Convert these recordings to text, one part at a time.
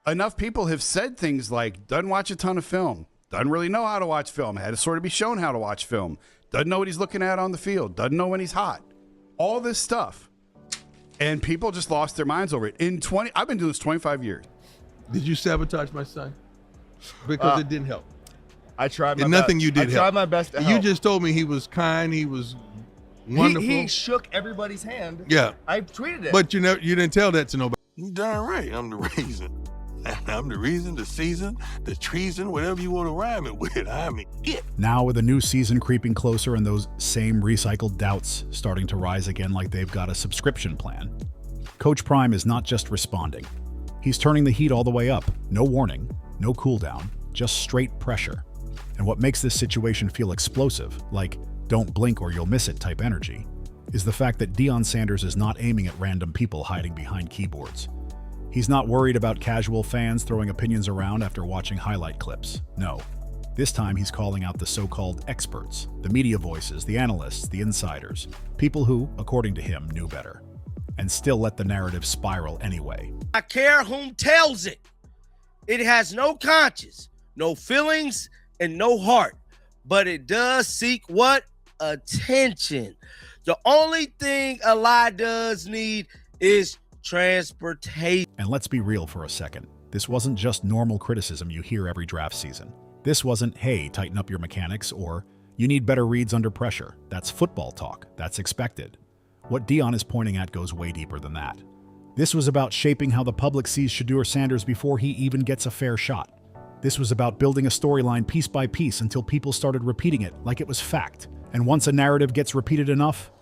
enough people have said things like, doesn't watch a ton of film, doesn't really know how to watch film, had to sort of be shown how to watch film, doesn't know what he's looking at on the field, doesn't know when he's hot, all this stuff. And people just lost their minds over it. I've been doing this 25 years. Did you sabotage my son? Because it didn't help. I tried my and best. nothing you did I help. tried my best to help. You just told me he was kind, he was wonderful. He shook everybody's hand. Yeah. I tweeted it. But you didn't tell that to nobody. You darn right, I'm the reason. I'm the reason, the season, the treason, whatever you want to rhyme it with. I mean, it. Now with a new season creeping closer and those same recycled doubts starting to rise again like they've got a subscription plan, Coach Prime is not just responding. He's turning the heat all the way up. No warning, no cool down, just straight pressure. And what makes this situation feel explosive, like don't blink or you'll miss it type energy, is the fact that Deion Sanders is not aiming at random people hiding behind keyboards. He's not worried about casual fans throwing opinions around after watching highlight clips. No. This time he's calling out the so-called experts, the media voices, the analysts, the insiders, people who, according to him, knew better, and still let the narrative spiral anyway. I care whom tells it. It has no conscience, no feelings, and no heart, but it does seek what? Attention. The only thing a lie does need is transportation. And let's be real for a second. This wasn't just normal criticism you hear every draft season. This wasn't, hey, tighten up your mechanics, or you need better reads under pressure. That's football talk. That's expected. What Deion is pointing at goes way deeper than that. This was about shaping how the public sees Shedeur Sanders before he even gets a fair shot. This was about building a storyline piece by piece until people started repeating it like it was fact. And once a narrative gets repeated enough,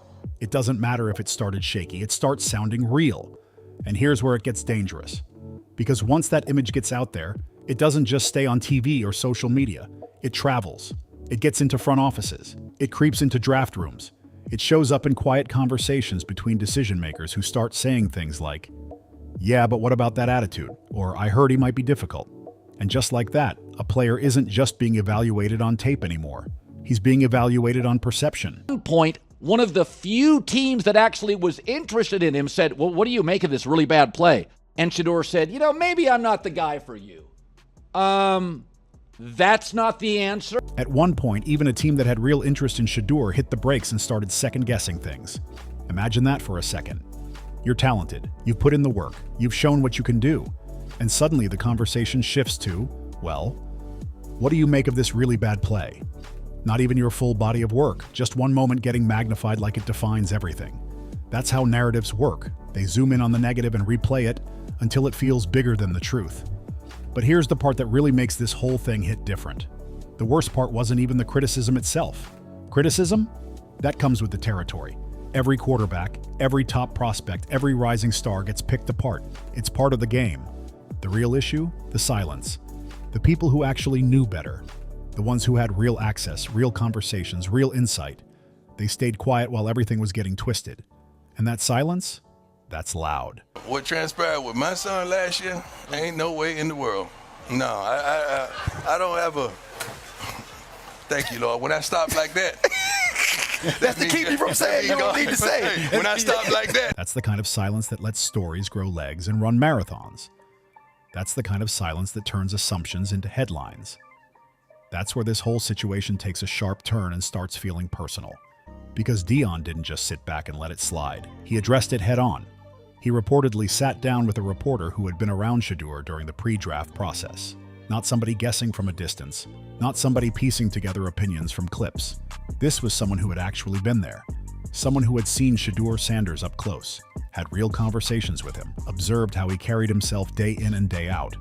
it doesn't matter if it started shaky, it starts sounding real. And here's where it gets dangerous. Because once that image gets out there, it doesn't just stay on TV or social media. It travels. It gets into front offices. It creeps into draft rooms. It shows up in quiet conversations between decision makers who start saying things like, yeah, but what about that attitude? Or I heard he might be difficult. And just like that, a player isn't just being evaluated on tape anymore. He's being evaluated on perception. At one point, one of the few teams that actually was interested in him said, well, what do you make of this really bad play? And Shedeur said, maybe I'm not the guy for you. That's not the answer. At one point, even a team that had real interest in Shedeur hit the brakes and started second-guessing things. Imagine that for a second. You're talented, you've put in the work, you've shown what you can do, and suddenly the conversation shifts to, well, what do you make of this really bad play? Not even your full body of work, just one moment getting magnified like it defines everything. That's how narratives work. They zoom in on the negative and replay it until it feels bigger than the truth. But here's the part that really makes this whole thing hit different. The worst part wasn't even the criticism itself. Criticism? That comes with the territory. Every quarterback, every top prospect, every rising star gets picked apart. It's part of the game. The real issue? The silence. The people who actually knew better. The ones who had real access, real conversations, real insight. They stayed quiet while everything was getting twisted. And that silence? That's loud. What transpired with my son last year, ain't no way in the world. No, I don't have a... Thank you, Lord. When I stop like that... That's to keep you from saying you don't need to say. When I stop like that... That's the kind of silence that lets stories grow legs and run marathons. That's the kind of silence that turns assumptions into headlines. That's where this whole situation takes a sharp turn and starts feeling personal. Because Deion didn't just sit back and let it slide. He addressed it head on. He reportedly sat down with a reporter who had been around Shedeur during the pre-draft process. Not somebody guessing from a distance. Not somebody piecing together opinions from clips. This was someone who had actually been there. Someone who had seen Shedeur Sanders up close, had real conversations with him, observed how he carried himself day in and day out.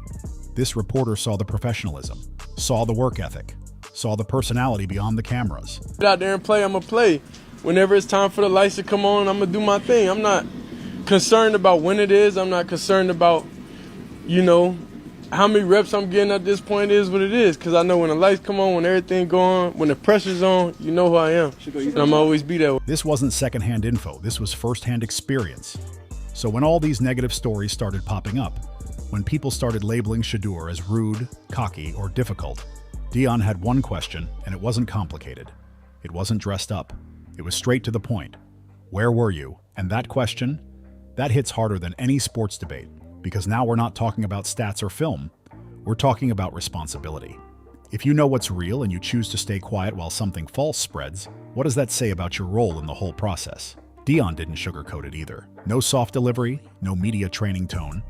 This reporter saw the professionalism, saw the work ethic, saw the personality beyond the cameras. Get out there and play, I'm going to play. Whenever it's time for the lights to come on, I'm going to do my thing. I'm not concerned about when it is. I'm not concerned about, how many reps I'm getting at this point is what it is. Because I know when the lights come on, when everything go on, when the pressure's on, you know who I am. And I'm always be that way. This wasn't secondhand info. This was firsthand experience. So when all these negative stories started popping up, when people started labeling Shedeur as rude, cocky, or difficult, Deion had one question, and it wasn't complicated. It wasn't dressed up. It was straight to the point. Where were you? And that question, that hits harder than any sports debate. Because now we're not talking about stats or film, we're talking about responsibility. If you know what's real and you choose to stay quiet while something false spreads, what does that say about your role in the whole process? Deion didn't sugarcoat it either. No soft delivery, no media training tone.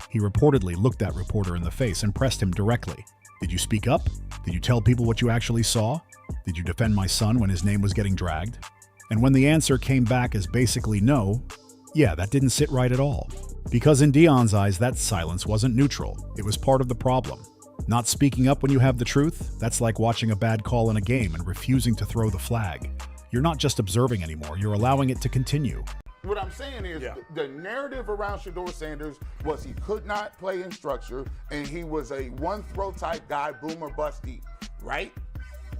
He reportedly looked that reporter in the face and pressed him directly. Did you speak up? Did you tell people what you actually saw? Did you defend my son when his name was getting dragged? And when the answer came back as basically no, yeah, that didn't sit right at all. Because in Deion's eyes, that silence wasn't neutral. It was part of the problem. Not speaking up when you have the truth, that's like watching a bad call in a game and refusing to throw the flag. You're not just observing anymore, you're allowing it to continue. What I'm saying is the narrative around Shedeur Sanders was he could not play in structure and he was a one-throw type guy, boom or bust deep, right?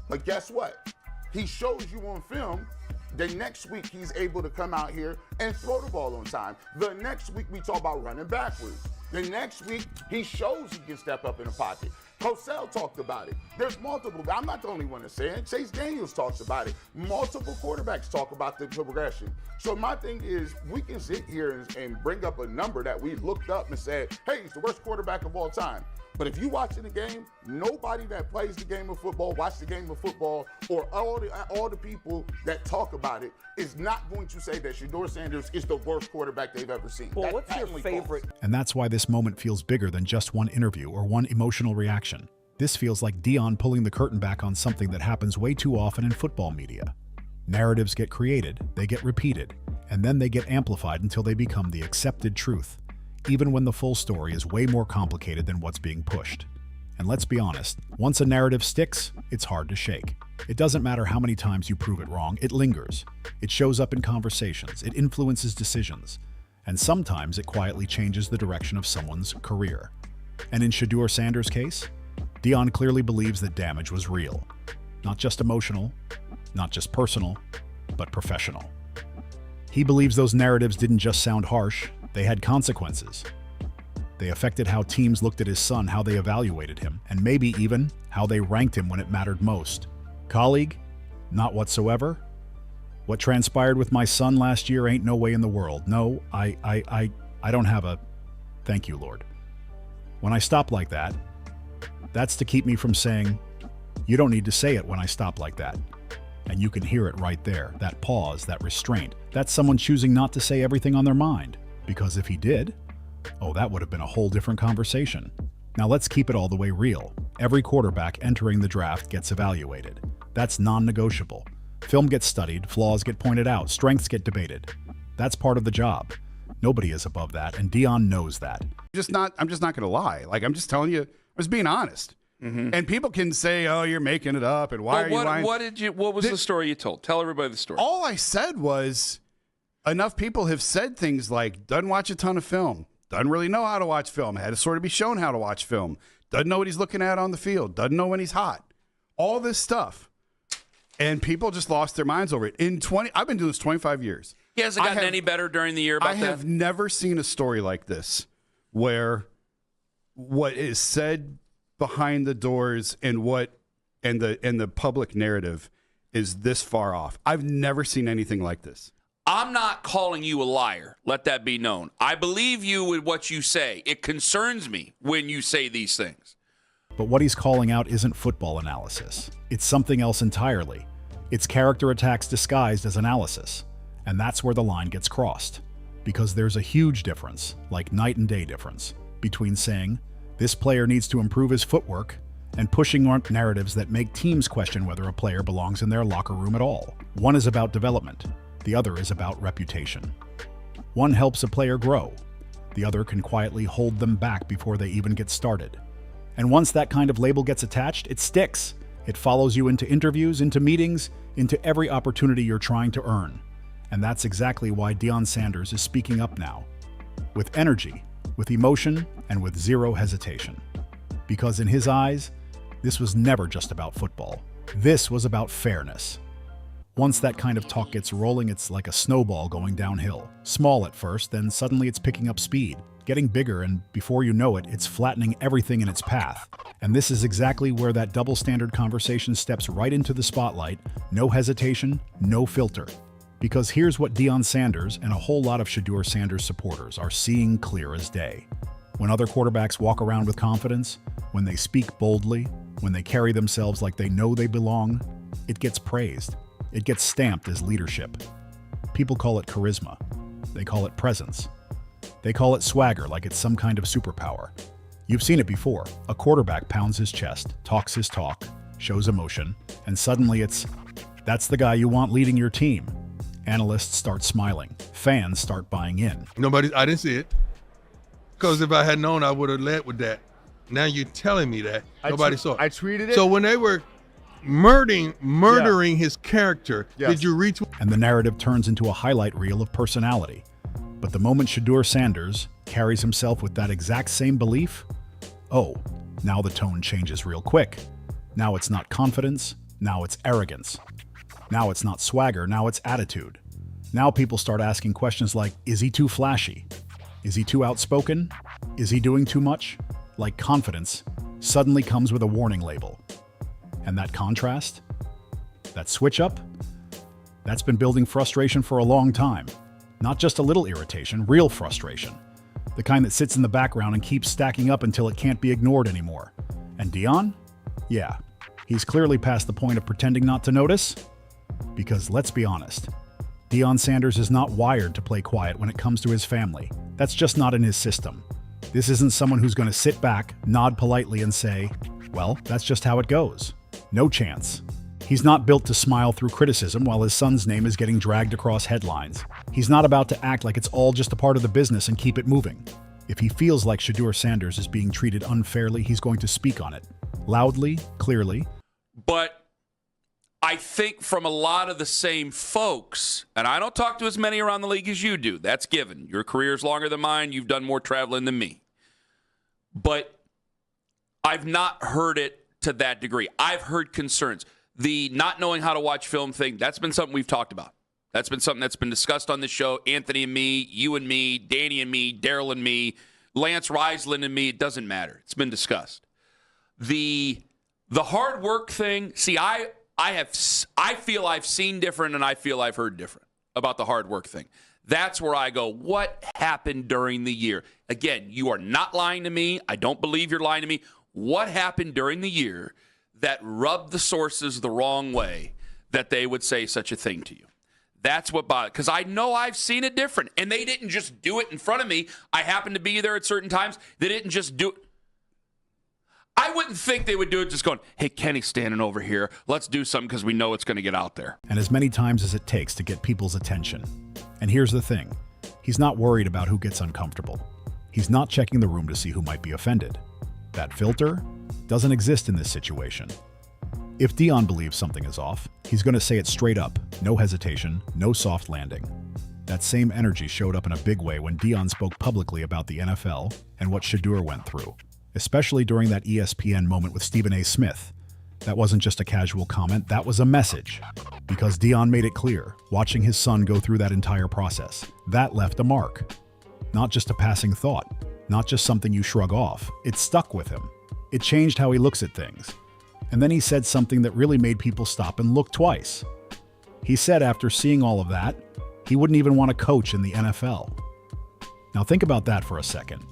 But guess what? He shows you on film. The next week, he's able to come out here and throw the ball on time. The next week, we talk about running backwards. The next week, he shows he can step up in the pocket. Cosell talked about it. There's multiple. I'm not the only one to say it. Chase Daniels talks about it. Multiple quarterbacks talk about the progression. So my thing is, we can sit here and bring up a number that we looked up and said, hey, he's the worst quarterback of all time. But if you watching the game, nobody that plays the game of football, watch the game of football, or all the people that talk about it is not going to say that Shedeur Sanders is the worst quarterback they've ever seen. Well, what's your favorite? And that's why this moment feels bigger than just one interview or one emotional reaction. This feels like Deion pulling the curtain back on something that happens way too often in football media. Narratives get created, they get repeated, and then they get amplified until they become the accepted truth, even when the full story is way more complicated than what's being pushed. And let's be honest, once a narrative sticks, it's hard to shake. It doesn't matter how many times you prove it wrong, it lingers. It shows up in conversations, it influences decisions, and sometimes it quietly changes the direction of someone's career. And in Shedeur Sanders' case, Deion clearly believes that damage was real. Not just emotional, not just personal, but professional. He believes those narratives didn't just sound harsh, they had consequences. They affected how teams looked at his son, how they evaluated him, and maybe even how they ranked him when it mattered most. Colleague? Not whatsoever. What transpired with my son last year ain't no way in the world. No, I don't have a thank you, Lord. When I stop like that, that's to keep me from saying, you don't need to say it when I stop like that. And you can hear it right there, that pause, that restraint. That's someone choosing not to say everything on their mind. Because if he did, oh, that would have been a whole different conversation. Now let's keep it all the way real. Every quarterback entering the draft gets evaluated. That's non-negotiable. Film gets studied, flaws get pointed out, strengths get debated. That's part of the job. Nobody is above that, and Deion knows that. I'm just not going to lie. Like, I'm just telling you, I was being honest. Mm-hmm. And people can say, "Oh, you're making it up," and why are you lying? What was the story you told? Tell everybody the story. All I said was, enough people have said things like, "Doesn't watch a ton of film. Doesn't really know how to watch film. Had to sort of be shown how to watch film. Doesn't know what he's looking at on the field. Doesn't know when he's hot. All this stuff." And people just lost their minds over it. I've been doing this 25 years. He hasn't gotten any better during the year about that? I have never seen a story like this where what is said behind the doors and the public narrative is this far off. I've never seen anything like this. I'm not calling you a liar. Let that be known. I believe you with what you say. It concerns me when you say these things. But what he's calling out isn't football analysis. It's something else entirely. It's character attacks disguised as analysis. And that's where the line gets crossed. Because there's a huge difference, like night and day difference, between saying, this player needs to improve his footwork, and pushing narratives that make teams question whether a player belongs in their locker room at all. One is about development. The other is about reputation. One helps a player grow. The other can quietly hold them back before they even get started. And once that kind of label gets attached, it sticks. It follows you into interviews, into meetings, into every opportunity you're trying to earn. And that's exactly why Deion Sanders is speaking up now. With energy, with emotion, and with zero hesitation. Because in his eyes, this was never just about football. This was about fairness. Once that kind of talk gets rolling, it's like a snowball going downhill. Small at first, then suddenly it's picking up speed, getting bigger, and before you know it, it's flattening everything in its path. And this is exactly where that double standard conversation steps right into the spotlight. No hesitation, no filter. Because here's what Deion Sanders and a whole lot of Shedeur Sanders supporters are seeing clear as day. When other quarterbacks walk around with confidence, when they speak boldly, when they carry themselves like they know they belong, it gets praised. It gets stamped as leadership. People call it charisma. They call it presence. They call it swagger like it's some kind of superpower. You've seen it before. A quarterback pounds his chest, talks his talk, shows emotion, and suddenly that's the guy you want leading your team. Analysts start smiling. Fans start buying in. I didn't see it. Because if I had known, I would have led with that. Now you're telling me that. Nobody saw it. I tweeted it. So when they were murdering his character, did you retweet? And the narrative turns into a highlight reel of personality. But the moment Shedeur Sanders carries himself with that exact same belief, now the tone changes real quick. Now it's not confidence, now it's arrogance. Now it's not swagger, now it's attitude. Now people start asking questions like, is he too flashy? Is he too outspoken? Is he doing too much? Like confidence suddenly comes with a warning label. And that contrast, that switch up, that's been building frustration for a long time. Not just a little irritation, real frustration. The kind that sits in the background and keeps stacking up until it can't be ignored anymore. And Deion? Yeah, he's clearly past the point of pretending not to notice. Because let's be honest, Deion Sanders is not wired to play quiet when it comes to his family. That's just not in his system. This isn't someone who's going to sit back, nod politely, and say, well, that's just how it goes. No chance. He's not built to smile through criticism while his son's name is getting dragged across headlines. He's not about to act like it's all just a part of the business and keep it moving. If he feels like Shedeur Sanders is being treated unfairly, he's going to speak on it. Loudly, clearly. But I think from a lot of the same folks, and I don't talk to as many around the league as you do. That's given. Your career's longer than mine. You've done more traveling than me. But I've not heard it to that degree. I've heard concerns. The not knowing how to watch film thing, that's been something we've talked about. That's been something that's been discussed on this show. Anthony and me, you and me, Danny and me, Daryl and me, Lance Riesland and me. It doesn't matter. It's been discussed. The hard work thing, see, I feel I've seen different and I feel I've heard different about the hard work thing. That's where I go, what happened during the year? Again, you are not lying to me. I don't believe you're lying to me. What happened during the year that rubbed the sources the wrong way that they would say such a thing to you? That's what bothers, because I know I've seen it different. And they didn't just do it in front of me. I happened to be there at certain times. They didn't just do it. I wouldn't think they would do it just going, hey, Kenny's standing over here. Let's do something because we know it's going to get out there. And as many times as it takes to get people's attention. And here's the thing. He's not worried about who gets uncomfortable. He's not checking the room to see who might be offended. That filter doesn't exist in this situation. If Deion believes something is off, he's going to say it straight up. No hesitation, no soft landing. That same energy showed up in a big way when Deion spoke publicly about the NFL and what Shedeur went through. Especially during that ESPN moment with Stephen A. Smith. That wasn't just a casual comment, that was a message. Because Deion made it clear, watching his son go through that entire process, that left a mark. Not just a passing thought, not just something you shrug off. It stuck with him. It changed how he looks at things. And then he said something that really made people stop and look twice. He said after seeing all of that, he wouldn't even want to coach in the NFL. Now think about that for a second.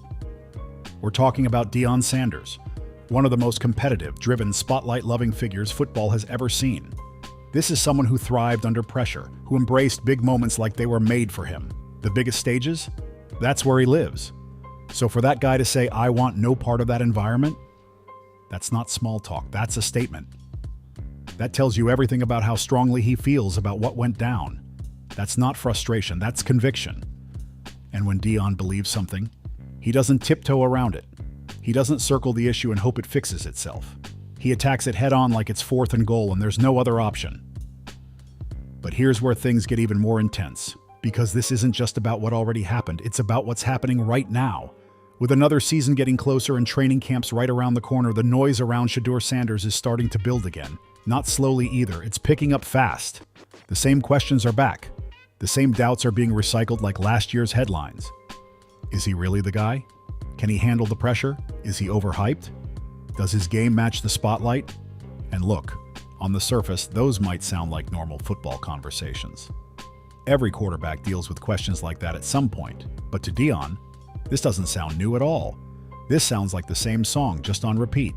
We're talking about Deion Sanders, one of the most competitive, driven, spotlight-loving figures football has ever seen. This is someone who thrived under pressure, who embraced big moments like they were made for him. The biggest stages? That's where he lives. So for that guy to say, I want no part of that environment, that's not small talk, that's a statement. That tells you everything about how strongly he feels about what went down. That's not frustration, that's conviction. And when Deion believes something, he doesn't tiptoe around it. He doesn't circle the issue and hope it fixes itself. He attacks it head-on like it's 4th and goal and there's no other option. But here's where things get even more intense, because this isn't just about what already happened, it's about what's happening right now. With another season getting closer and training camps right around the corner, the noise around Shedeur Sanders is starting to build again. Not slowly either, it's picking up fast. The same questions are back. The same doubts are being recycled like last year's headlines. Is he really the guy? Can he handle the pressure? Is he overhyped? Does his game match the spotlight? And look, on the surface, those might sound like normal football conversations. Every quarterback deals with questions like that at some point, but to Deion, this doesn't sound new at all. This sounds like the same song, just on repeat.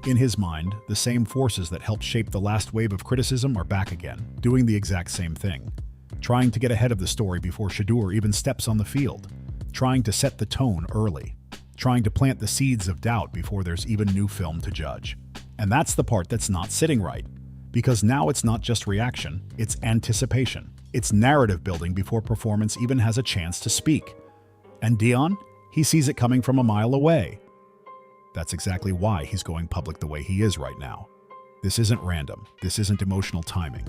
In his mind, the same forces that helped shape the last wave of criticism are back again, doing the exact same thing. Trying to get ahead of the story before Shedeur even steps on the field. Trying to set the tone early. Trying to plant the seeds of doubt before there's even new film to judge. And that's the part that's not sitting right. Because now it's not just reaction, it's anticipation. It's narrative building before performance even has a chance to speak. And Deion, he sees it coming from a mile away. That's exactly why he's going public the way he is right now. This isn't random. This isn't emotional timing.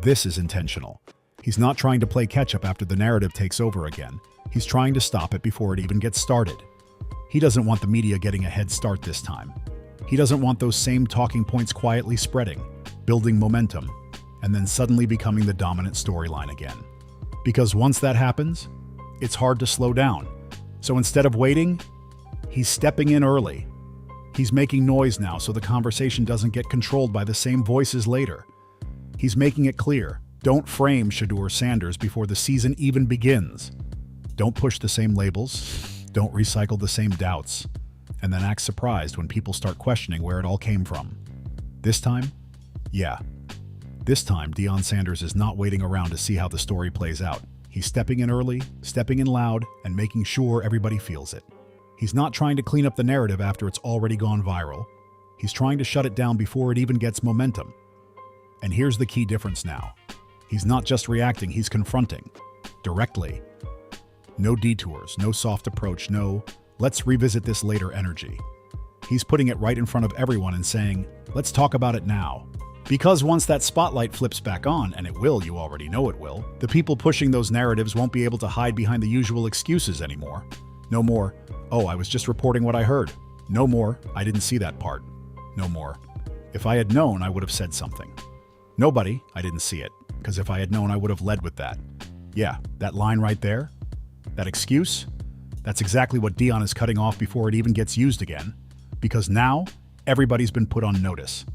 This is intentional. He's not trying to play catch-up after the narrative takes over again. He's trying to stop it before it even gets started. He doesn't want the media getting a head start this time. He doesn't want those same talking points quietly spreading, building momentum, and then suddenly becoming the dominant storyline again. Because once that happens, it's hard to slow down. So instead of waiting, he's stepping in early. He's making noise now so the conversation doesn't get controlled by the same voices later. He's making it clear, don't frame Shedeur Sanders before the season even begins. Don't push the same labels, don't recycle the same doubts, and then act surprised when people start questioning where it all came from. This time, This time, Deion Sanders is not waiting around to see how the story plays out. He's stepping in early, stepping in loud, and making sure everybody feels it. He's not trying to clean up the narrative after it's already gone viral. He's trying to shut it down before it even gets momentum. And here's the key difference now. He's not just reacting, he's confronting. Directly. No detours, no soft approach, no, let's revisit this later energy. He's putting it right in front of everyone and saying, let's talk about it now. Because once that spotlight flips back on, and it will, you already know it will, the people pushing those narratives won't be able to hide behind the usual excuses anymore. No more, oh, I was just reporting what I heard. No more, I didn't see that part. No more, if I had known, I would have said something. Nobody, I didn't see it, because if I had known, I would have led with that. Yeah, that line right there, that excuse, that's exactly what Deion is cutting off before it even gets used again, because now everybody's been put on notice.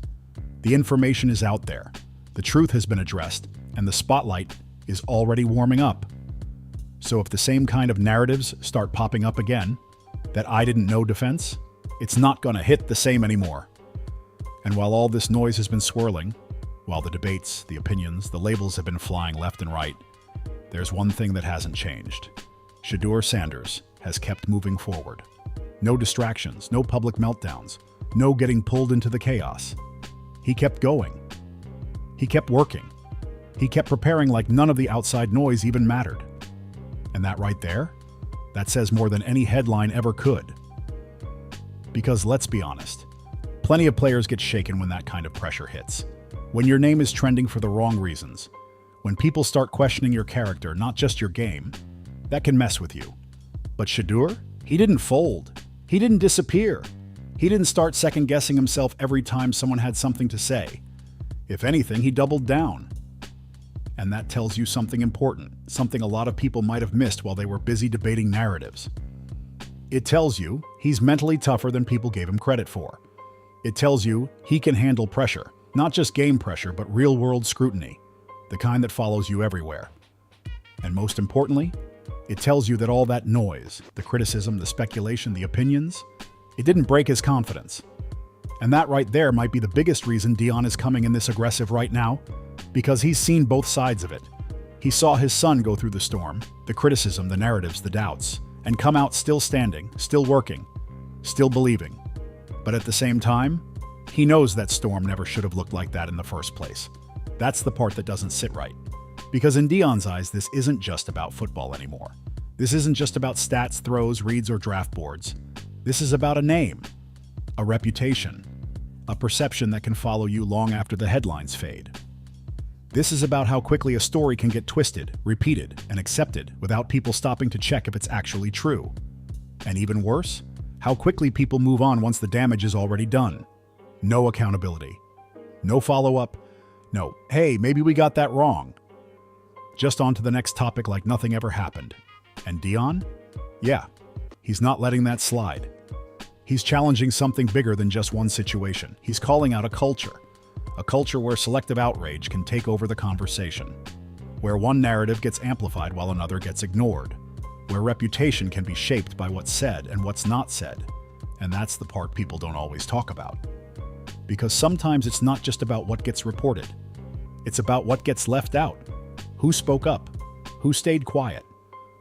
The information is out there, the truth has been addressed, and the spotlight is already warming up. So if the same kind of narratives start popping up again, that I didn't know defense, it's not gonna hit the same anymore. And while all this noise has been swirling, while the debates, the opinions, the labels have been flying left and right, there's one thing that hasn't changed. Shedeur Sanders has kept moving forward. No distractions, no public meltdowns, no getting pulled into the chaos. He kept going. He kept working. He kept preparing like none of the outside noise even mattered. And that right there, that says more than any headline ever could. Because let's be honest, plenty of players get shaken when that kind of pressure hits. When your name is trending for the wrong reasons. When people start questioning your character, not just your game, that can mess with you. But Shedeur, he didn't fold. He didn't disappear. He didn't start second-guessing himself every time someone had something to say. If anything, he doubled down. And that tells you something important, something a lot of people might have missed while they were busy debating narratives. It tells you he's mentally tougher than people gave him credit for. It tells you he can handle pressure, not just game pressure, but real-world scrutiny, the kind that follows you everywhere. And most importantly, it tells you that all that noise, the criticism, the speculation, the opinions, it didn't break his confidence. And that right there might be the biggest reason Deion is coming in this aggressive right now, because he's seen both sides of it. He saw his son go through the storm, the criticism, the narratives, the doubts, and come out still standing, still working, still believing. But at the same time, he knows that storm never should have looked like that in the first place. That's the part that doesn't sit right. Because in Deion's eyes, this isn't just about football anymore. This isn't just about stats, throws, reads, or draft boards. This is about a name, a reputation, a perception that can follow you long after the headlines fade. This is about how quickly a story can get twisted, repeated, and accepted without people stopping to check if it's actually true. And even worse, how quickly people move on once the damage is already done. No accountability. No follow-up. No, hey, maybe we got that wrong. Just on to the next topic like nothing ever happened. And Deion? Yeah, he's not letting that slide. He's challenging something bigger than just one situation. He's calling out a culture where selective outrage can take over the conversation, where one narrative gets amplified while another gets ignored, where reputation can be shaped by what's said and what's not said, And that's the part people don't always talk about. Because sometimes it's not just about what gets reported. It's about what gets left out. Who spoke up? Who stayed quiet?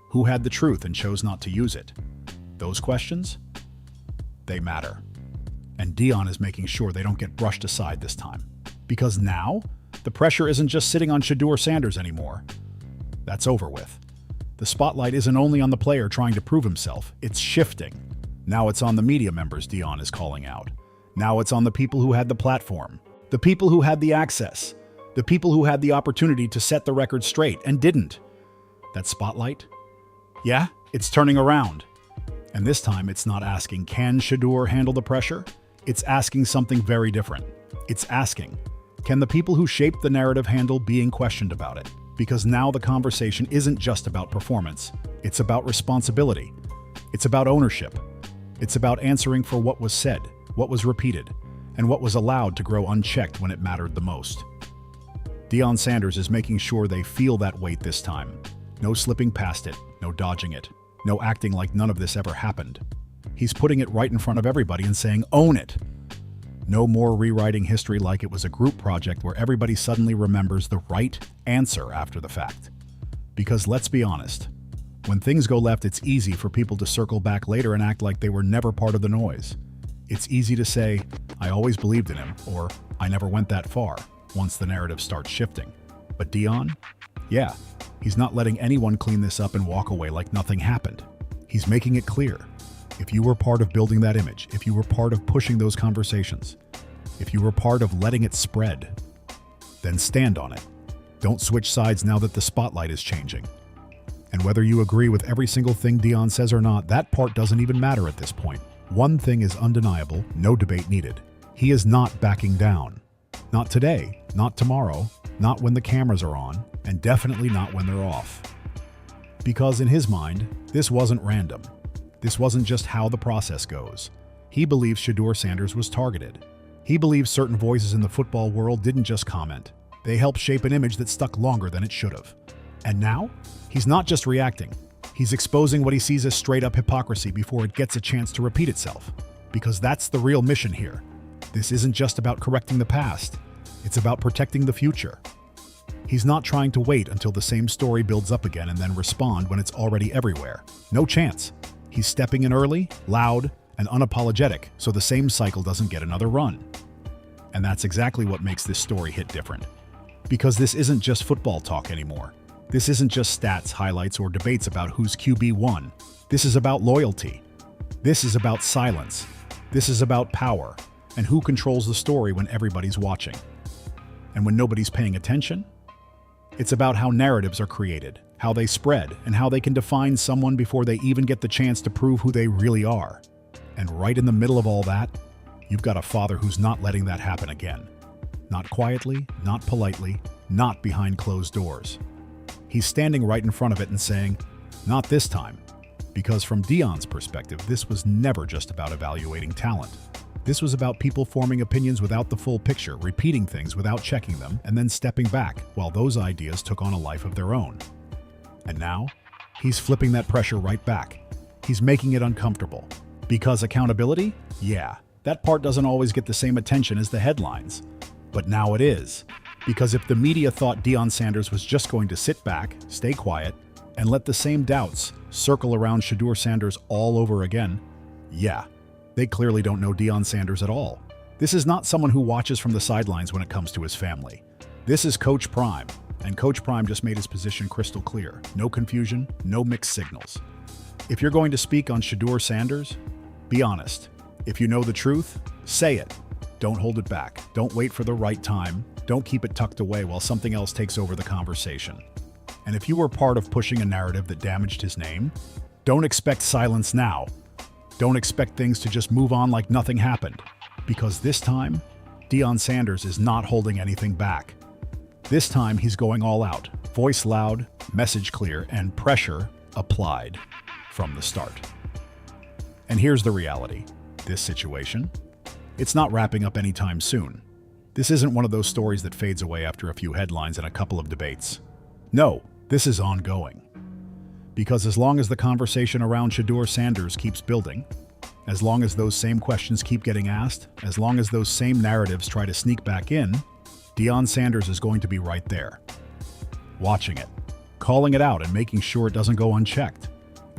Who had the truth and chose not to use it? Those questions? They matter. And Deion is making sure they don't get brushed aside this time. Because now, the pressure isn't just sitting on Shedeur Sanders anymore. That's over with. The spotlight isn't only on the player trying to prove himself, it's shifting. Now it's on the media members Deion is calling out. Now it's on the people who had the platform, the people who had the access, the people who had the opportunity to set the record straight and didn't. That spotlight? Yeah, it's turning around. And this time it's not asking, can Shedeur handle the pressure? It's asking something very different. It's asking, can the people who shaped the narrative handle being questioned about it? Because now the conversation isn't just about performance. It's about responsibility. It's about ownership. It's about answering for what was said, what was repeated, and what was allowed to grow unchecked when it mattered the most. Deion Sanders is making sure they feel that weight this time. No slipping past it, no dodging it, no acting like none of this ever happened. He's putting it right in front of everybody and saying, own it. No more rewriting history like it was a group project where everybody suddenly remembers the right answer after the fact. Because let's be honest, when things go left, it's easy for people to circle back later and act like they were never part of the noise. It's easy to say, I always believed in him, or I never went that far, once the narrative starts shifting. But Deion? Yeah, he's not letting anyone clean this up and walk away like nothing happened. He's making it clear. If you were part of building that image, if you were part of pushing those conversations, if you were part of letting it spread, then stand on it. Don't switch sides now that the spotlight is changing. And whether you agree with every single thing Deion says or not, that part doesn't even matter at this point. One thing is undeniable, no debate needed. He is not backing down. Not today, not tomorrow, not when the cameras are on, and definitely not when they're off. Because in his mind, this wasn't random. This wasn't just how the process goes. He believes Shedeur Sanders was targeted. He believes certain voices in the football world didn't just comment. They helped shape an image that stuck longer than it should have. And now, he's not just reacting. He's exposing what he sees as straight-up hypocrisy before it gets a chance to repeat itself. Because that's the real mission here. This isn't just about correcting the past. It's about protecting the future. He's not trying to wait until the same story builds up again and then respond when it's already everywhere. No chance. He's stepping in early, loud, and unapologetic so the same cycle doesn't get another run. And that's exactly what makes this story hit different. Because this isn't just football talk anymore. This isn't just stats, highlights, or debates about who's QB1. This is about loyalty. This is about silence. This is about power and who controls the story when everybody's watching. And when nobody's paying attention, it's about how narratives are created, how they spread, and how they can define someone before they even get the chance to prove who they really are. And right in the middle of all that, you've got a father who's not letting that happen again. Not quietly, not politely, not behind closed doors. He's standing right in front of it and saying, not this time. Because from Deion's perspective, this was never just about evaluating talent. This was about people forming opinions without the full picture, repeating things without checking them, and then stepping back while those ideas took on a life of their own. And now, he's flipping that pressure right back. He's making it uncomfortable. Because accountability? Yeah, that part doesn't always get the same attention as the headlines. But now it is. Because if the media thought Deion Sanders was just going to sit back, stay quiet, and let the same doubts circle around Shedeur Sanders all over again, yeah, they clearly don't know Deion Sanders at all. This is not someone who watches from the sidelines when it comes to his family. This is Coach Prime, and Coach Prime just made his position crystal clear. No confusion, no mixed signals. If you're going to speak on Shedeur Sanders, be honest. If you know the truth, say it. Don't hold it back. Don't wait for the right time. Don't keep it tucked away while something else takes over the conversation. And if you were part of pushing a narrative that damaged his name, don't expect silence now. Don't expect things to just move on like nothing happened. Because this time, Deion Sanders is not holding anything back. This time, he's going all out. Voice loud, message clear, and pressure applied from the start. And here's the reality. This situation, it's not wrapping up anytime soon. This isn't one of those stories that fades away after a few headlines and a couple of debates. No, this is ongoing. Because as long as the conversation around Shedeur Sanders keeps building, As long as those same questions keep getting asked, as long as those same narratives try to sneak back in, Deion Sanders is going to be right there, watching it, calling it out and making sure it doesn't go unchecked.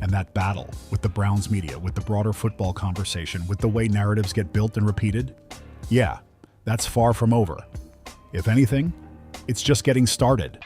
And that battle with the Browns media, with the broader football conversation, with the way narratives get built and repeated, yeah, that's far from over. If anything, it's just getting started.